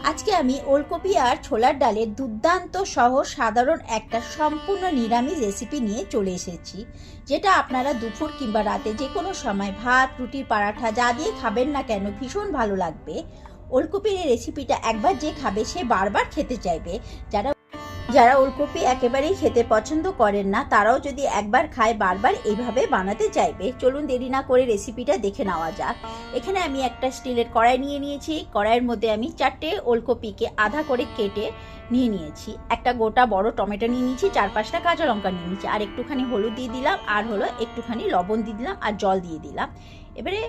আজকে আমি ওলকপি আর ছোলার ডালের দুর্দান্ত সহজ সাধারণ একটা সম্পূর্ণ নিরামিষ রেসিপি নিয়ে চলে এসেছি, যেটা আপনারা দুপুর কিংবা রাতে যে কোনো সময় ভাত, রুটি, পরাঠা যা দিয়ে খাবেন না কেন ভীষণ ভালো লাগবে। ওলকপির এই রেসিপিটা একবার যে খাবে সে বারবার খেতে চাইবে। যারা ওলকপি একেবারেই খেতে পছন্দ করেন না তারাও যদি একবার খায় বারবার এইভাবে বানাতে চাইবে। চলুন দেরি না করে রেসিপিটা দেখে নেওয়া যাক। এখানে আমি একটা স্টিলের কড়াই নিয়ে নিয়েছি। কড়াইয়ের মধ্যে আমি 4টে ওলকপিকে আধা করে কেটে নিয়ে নিয়েছি। একটা গোটা বড় টমেটো নিয়ে নিয়েছি, 4-5টা কাঁচা লঙ্কা নিয়ে নিয়েছি, আর একটুখানি হলুদ দিয়ে দিলাম, আর হলো একটুখানি লবণ দিয়ে দিলাম, আর জল দিয়ে দিলাম। এবারে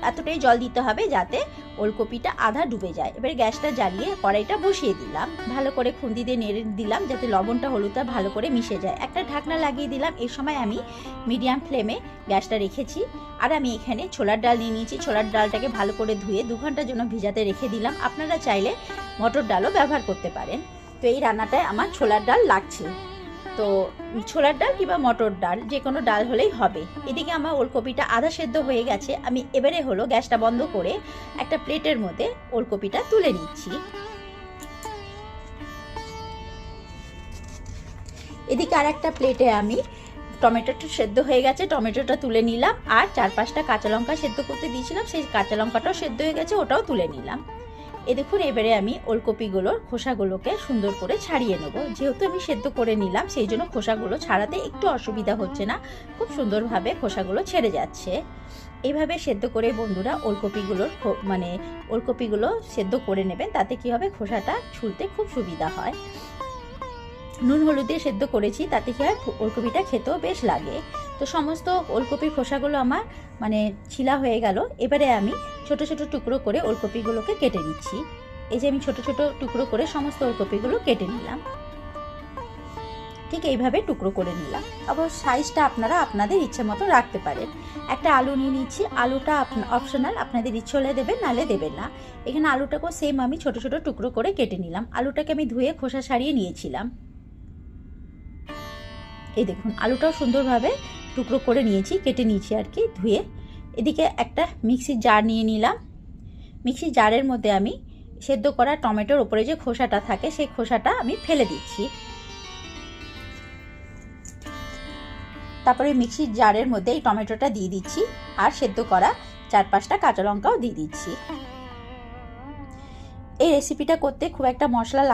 এতটাই জল দিতে হবে যাতে ওলকপিটা আধা ডুবে যায়। এবারে গ্যাসটা জ্বালিয়ে কড়াইটা বসিয়ে দিলাম, ভালো করে খুন্তি দিয়ে নেড়ে দিলাম যাতে লবণটা হলুদটা ভালো করে মিশে যায়। একটা ঢাকনা লাগিয়ে দিলাম। এই সময় আমি মিডিয়াম ফ্লেমে গ্যাসটা রেখেছি। আর আমি এখানে ছোলার ডাল নিয়ে নিয়েছি। ছোলার ডালটাকে ভালো করে ধুয়ে 2 ঘন্টার জন্য ভিজাতে রেখে দিলাম। আপনারা চাইলে মটর ডালও ব্যবহার করতে পারেন। তো এই রান্নাটায় আমার ছোলার ডাল লাগছে, তো ছোলার ডাল কিংবা মটর ডাল যে কোনো ডাল হলেই হবে। এদিকে আমার ওলকপিটা আধা সেদ্ধ হয়ে গেছে। আমি এবারে হলো গ্যাসটা বন্ধ করে একটা প্লেটের মধ্যে ওলকপিটা তুলে নিচ্ছি। এদিকে আর একটা প্লেটে আমি টমেটোটা সেদ্ধ হয়ে গেছে, টমেটোটা তুলে নিলাম, আর 4-5টা কাঁচা লঙ্কা সেদ্ধ করতে দিয়েছিলাম, সেই কাঁচা লঙ্কাটাও সেদ্ধ হয়ে গেছে, ওটাও তুলে নিলাম। দেখুন এবারে আমি ওলকপিগুলোর খোসাগুলোকে সুন্দর করে ছাড়িয়ে নেব। যেহেতু আমি সেদ্ধ করে নিলাম সেই জন্য খোসাগুলো ছাড়াতে একটু অসুবিধা হচ্ছে না, খুব সুন্দরভাবে খোসাগুলো ছেড়ে যাচ্ছে। এইভাবে সেদ্ধ করে বন্ধুরা ওলকপিগুলো সেদ্ধ করে নেবেন, তাতে কি হবে খোসাটা ছুলতে খুব সুবিধা হয়। নুন হলুদ দিয়ে সেদ্ধ করেছি, তাতে কি হয় ওলকপিটা খেতেও বেশ লাগে। তো সমস্ত ওলকপির খোসাগুলো আমার ছিলা হয়ে গেল। এবারে আমি ছোট ছোট টুকরো করে ওলকপিগুলোকে কেটে নিচ্ছি। এই যে আমি ছোট ছোট টুকরো করে সমস্ত ওলকপিগুলো কেটে নিলাম, ঠিক এইভাবে টুকরো করে নিলাম। আবার সাইজটা আপনারা আপনাদের ইচ্ছে মতো রাখতে পারেন। একটা আলু নিয়ে নিচ্ছি। আলুটা অপশনাল, আপনাদের ইচ্ছে হলে দেবেন, নালে দেবেন না। এখানে আলুটাকেও সেম আমি ছোট ছোট টুকরো করে কেটে নিলাম। আলুটাকে আমি ধুয়ে খোসা ছাড়িয়ে নিয়েছিলাম। এই দেখুন আলুটাও সুন্দরভাবে টুকরো করে নিয়েছি, কেটে নিয়েছি আর কি ধুয়ে। এদিকে একটা মিক্সির জার নিয়ে নিলাম। মিক্সির জারের মধ্যে আমি সেদ্ধ করা টমেটোর ওপরে যে খোসাটা থাকে সেই খোসাটা আমি ফেলে দিচ্ছি। তারপরে মিক্সির জারের মধ্যে এই টমেটোটা দিয়ে দিচ্ছি, আর সেদ্ধ করা 4-5টা কাঁচা লঙ্কাও দিয়ে দিচ্ছি। এই রেসিপিটা করতে খুব একটা মশলা